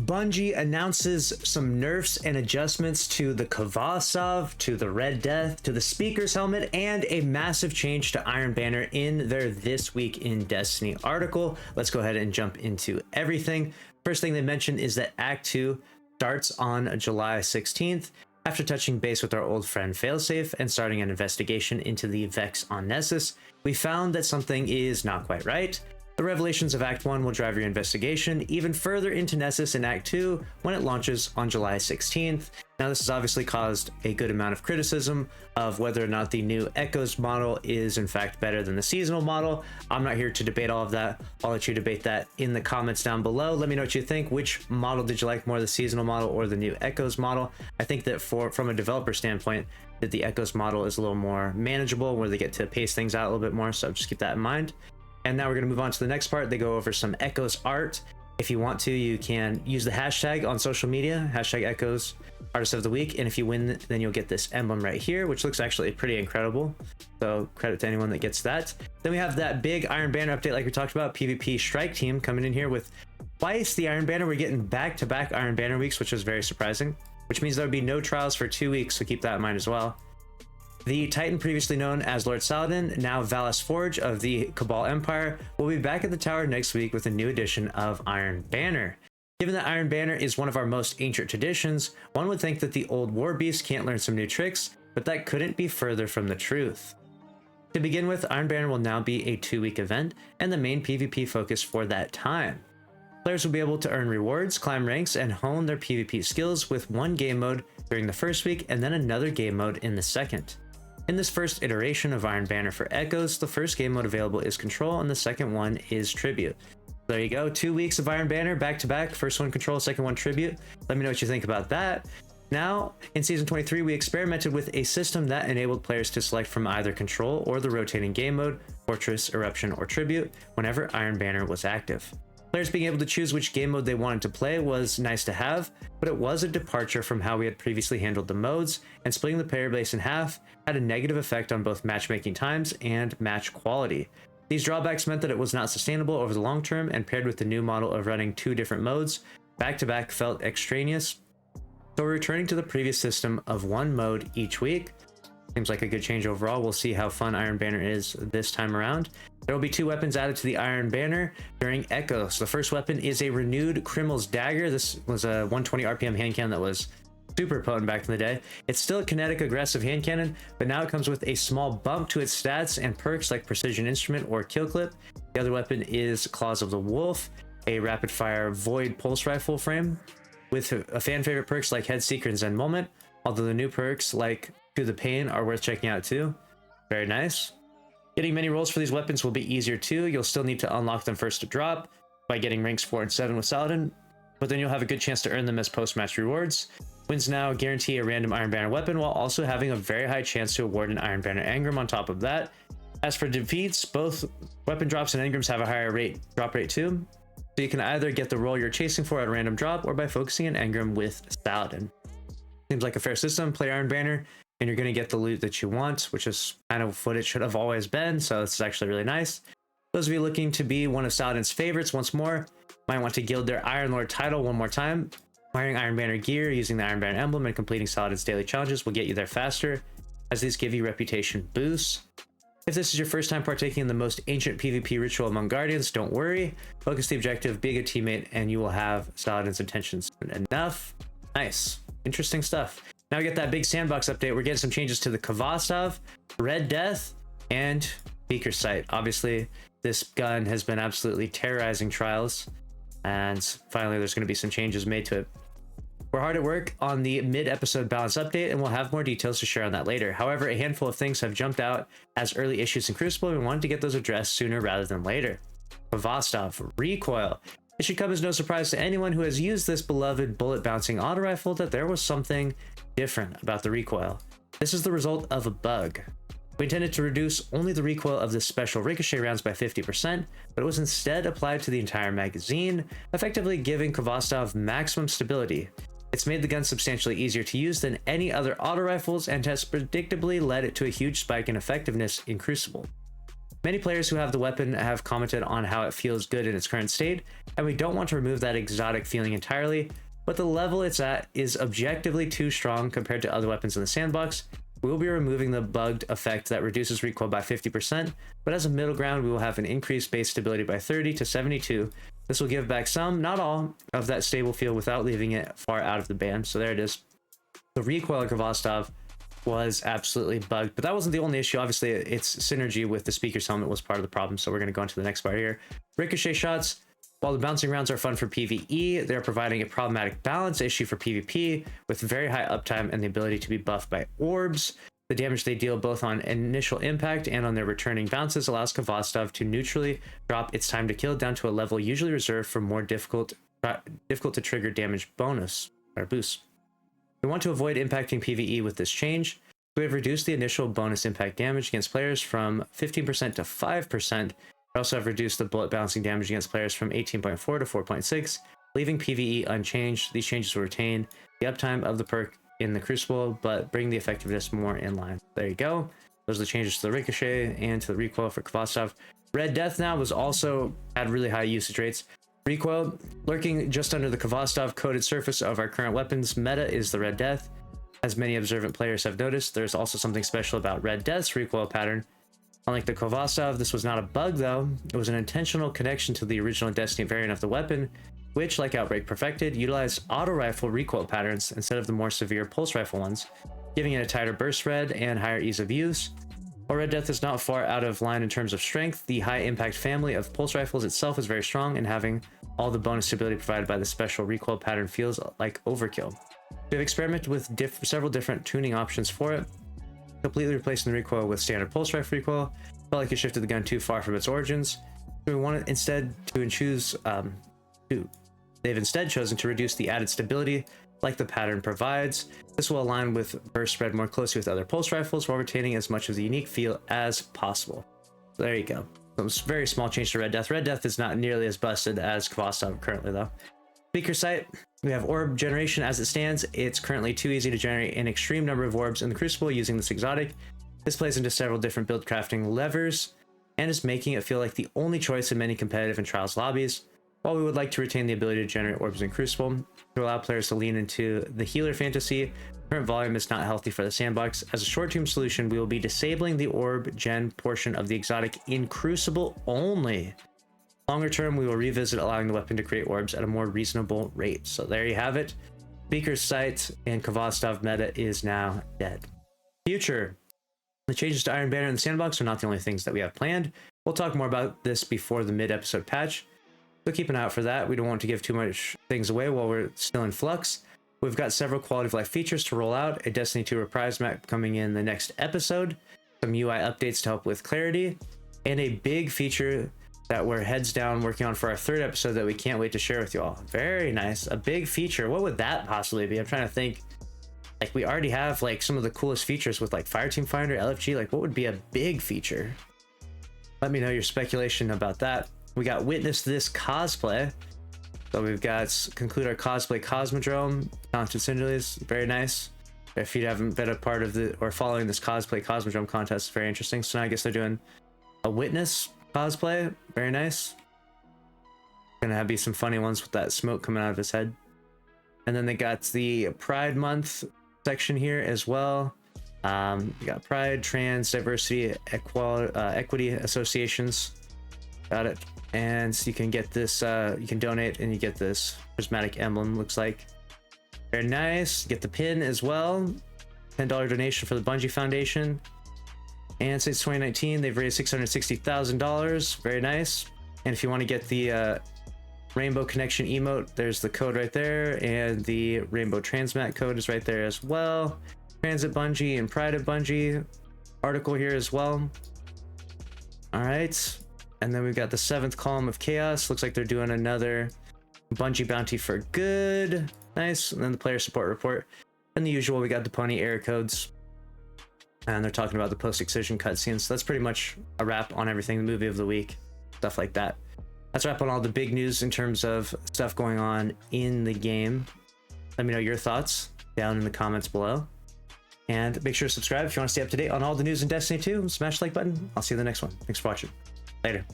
Bungie announces some nerfs and adjustments to the Kvasov, to the Red Death, to the Speaker's Helmet, and a massive change to Iron Banner in their This Week in Destiny article. Let's go ahead and jump into everything. First thing they mentioned is that Act 2 starts on July 16th. After touching base with our old friend Failsafe and starting an investigation into the Vex on Nessus, we found that something is not quite right. The revelations of Act 1 will drive your investigation even further into Nessus in Act 2 when it launches on July 16th. Now, this has obviously caused a good amount of criticism of whether or not the new Echoes model is in fact better than the seasonal model. I'm not here to debate all of that. I'll let you debate that in the comments down below. Let me know what you think. Which model did you like more, the seasonal model or the new Echoes model? I think that from a developer standpoint, that the Echoes model is a little more manageable, where they get to pace things out a little bit more, so just keep that in mind. And now we're going to move on to the next part. They go over some Echoes art. If you want to, you can use the hashtag on social media, hashtag Echoes Artist of the Week. And if you win, then you'll get this emblem right here, which looks actually pretty incredible. So credit to anyone that gets that. Then we have that big Iron Banner update like we talked about. PvP Strike Team coming in here with twice the Iron Banner. We're getting back-to-back Iron Banner weeks, which is very surprising, which means there would be no trials for 2 weeks. So keep that in mind as well. The Titan previously known as Lord Saladin, now Valis Forge of the Cabal Empire, will be back at the tower next week with a new edition of Iron Banner. Given that Iron Banner is one of our most ancient traditions, one would think that the old war beast can't learn some new tricks, but that couldn't be further from the truth. To begin with, Iron Banner will now be a 2-week event and the main PvP focus for that time. Players will be able to earn rewards, climb ranks, and hone their PvP skills with one game mode during the first week and then another game mode in the second. In this first iteration of Iron Banner for Echoes, the first game mode available is Control and the second one is Tribute. There you go, 2 weeks of Iron Banner back to back, first one Control, second one Tribute. Let me know what you think about that. Now, in Season 23, we experimented with a system that enabled players to select from either Control or the rotating game mode, Fortress, Eruption, or Tribute, whenever Iron Banner was active. Players being able to choose which game mode they wanted to play was nice to have, but it was a departure from how we had previously handled the modes, and splitting the player base in half had a negative effect on both matchmaking times and match quality. These drawbacks meant that it was not sustainable over the long term, and paired with the new model of running 2 different modes, back-to-back felt extraneous. So we're returning to the previous system of 1 mode each week. Seems like a good change overall. We'll see how fun Iron Banner is this time around. There will be 2 weapons added to the Iron Banner during Echoes. The first weapon is a renewed Criminal's Dagger. This was a 120 RPM hand cannon that was super potent back in the day. It's still a kinetic aggressive hand cannon, but now it comes with a small bump to its stats and perks like Precision Instrument or Kill Clip. The other weapon is Claws of the Wolf, a rapid fire Void Pulse Rifle frame with a fan favorite perks like Head Seeker and Zen Moment, although the new perks like To the Pain are worth checking out too. Very nice. Getting many rolls for these weapons will be easier too. You'll still need to unlock them first to drop by getting ranks 4 and 7 with Saladin, but then you'll have a good chance to earn them as post-match rewards. Wins now guarantee a random Iron Banner weapon while also having a very high chance to award an Iron Banner engram on top of that. As for defeats, both weapon drops and engrams have a higher drop rate too, so you can either get the roll you're chasing for at a random drop or by focusing an engram with Saladin. Seems like a fair system. Play Iron Banner and you're going to get the loot that you want, which is kind of what it should have always been, so this is actually really nice. Those of you looking to be one of Saladin's favorites once more might want to gild their Iron Lord title one more time. Wearing Iron Banner gear, using the Iron Banner emblem, and completing Saladin's daily challenges will get you there faster, as these give you reputation boosts. If this is your first time partaking in the most ancient PvP ritual among Guardians, don't worry. Focus the objective, be a good teammate, and you will have Saladin's intentions enough. Nice. Interesting stuff. Now we get that big sandbox update. We're getting some changes to the Kvasov, Red Death, and Beaker Sight. Obviously, this gun has been absolutely terrorizing trials, and finally there's going to be some changes made to it. We're hard at work on the mid-episode balance update, and we'll have more details to share on that later. However, a handful of things have jumped out as early issues in Crucible, and we wanted to get those addressed sooner rather than later. Kvasov Recoil. It should come as no surprise to anyone who has used this beloved bullet-bouncing auto rifle that there was something different about the recoil. This is the result of a bug. We intended to reduce only the recoil of the special ricochet rounds by 50%, but it was instead applied to the entire magazine, effectively giving Kvasov maximum stability. It's made the gun substantially easier to use than any other auto rifles and has predictably led it to a huge spike in effectiveness in Crucible. Many players who have the weapon have commented on how it feels good in its current state, and we don't want to remove that exotic feeling entirely, but the level it's at is objectively too strong compared to other weapons in the sandbox. We will be removing the bugged effect that reduces recoil by 50%, but as a middle ground, we will have an increased base stability by 30 to 72. This will give back some, not all, of that stable feel without leaving it far out of the band. So there it is. The recoil of Kvostov was absolutely bugged, but that wasn't the only issue. Obviously, its synergy with the speaker's helmet was part of the problem, so we're going to go into the next part here. Ricochet shots. While the bouncing rounds are fun for PvE, they're providing a problematic balance issue for PvP with very high uptime and the ability to be buffed by orbs. The damage they deal both on initial impact and on their returning bounces allows Kvostov to neutrally drop its time to kill down to a level usually reserved for more difficult to trigger damage bonus or boost. We want to avoid impacting PvE with this change. We have reduced the initial bonus impact damage against players from 15% to 5%. We also have reduced the bullet bouncing damage against players from 18.4 to 4.6, leaving PvE unchanged. These changes will retain the uptime of the perk in the Crucible, but bring the effectiveness more in line. There you go. Those are the changes to the Ricochet and to the recoil for Kvostov. Red Death now had really high usage rates. Recoil, lurking just under the Kvostov coated surface of our current weapons meta is the Red Death. As many observant players have noticed, there's also something special about Red Death's recoil pattern. Unlike the Kvostov, this was not a bug though. It was an intentional connection to the original Destiny variant of the weapon, which, like Outbreak Perfected, utilized auto rifle recoil patterns instead of the more severe pulse rifle ones, giving it a tighter burst spread and higher ease of use. While Red Death is not far out of line in terms of strength, the high impact family of pulse rifles itself is very strong, and having all the bonus stability provided by the special recoil pattern feels like overkill. We have experimented with several different tuning options for it, completely replacing the recoil with standard pulse rifle recoil. Felt like it shifted the gun too far from its origins. We wanted instead they've instead chosen to reduce the added stability like the pattern provides. This will align with burst spread more closely with other pulse rifles while retaining as much of the unique feel as possible. So there you go. Some very small change to Red Death. Red Death is not nearly as busted as Kvostov currently though. Speaker sight, we have orb generation as it stands. It's currently too easy to generate an extreme number of orbs in the Crucible using this exotic. This plays into several different build crafting levers and is making it feel like the only choice in many competitive and trials lobbies. While we would like to retain the ability to generate orbs in Crucible to allow players to lean into the healer fantasy, current volume is not healthy for the sandbox. As a short-term solution, we will be disabling the orb gen portion of the exotic in Crucible only. Longer term, we will revisit allowing the weapon to create orbs at a more reasonable rate. So there you have it. Speaker's sight and Kvostov meta is now dead. Future. The changes to Iron Banner and the sandbox are not the only things that we have planned. We'll talk more about this before the mid-episode patch, so keep an eye out for that. We don't want to give too much things away while we're still in flux. We've got several quality of life features to roll out, a Destiny 2 reprise map coming in the next episode, some UI updates to help with clarity, and a big feature that we're heads down working on for our third episode that we can't wait to share with you all. Very nice. A big feature. What would that possibly be? I'm trying to think. Like, we already have like some of the coolest features with like Fireteam Finder, LFG. Like, what would be a big feature? Let me know your speculation about that. We got Witness This cosplay. So we've got conclude our cosplay Cosmodrome. Talented Cinderlies. Very nice. If you haven't been a part of the or following this cosplay Cosmodrome contest, it's very interesting. So now I guess they're doing a Witness cosplay. Very nice. Gonna be some funny ones with that smoke coming out of his head. And then they got the Pride Month section here as well. You got Pride, Trans, Diversity, Equity Associations. Got it. And so you can get this, you can donate and you get this prismatic emblem, looks like. Very nice. Get the pin as well. $10 donation for the Bungie Foundation. And since 2019, they've raised $660,000. Very nice. And if you want to get the Rainbow Connection emote, there's the code right there. And the Rainbow Transmat code is right there as well. Transit Bungie and Pride of Bungie article here as well. All right. And then we've got the 7th column of Chaos. Looks like they're doing another Bungie bounty for good. Nice. And then the player support report. And the usual, we got the pony error codes. And they're talking about the post-excision cutscenes. So that's pretty much a wrap on everything. The movie of the week, stuff like that. That's a wrap on all the big news in terms of stuff going on in the game. Let me know your thoughts down in the comments below. And make sure to subscribe if you want to stay up to date on all the news in Destiny 2. Smash the like button. I'll see you in the next one. Thanks for watching. Later.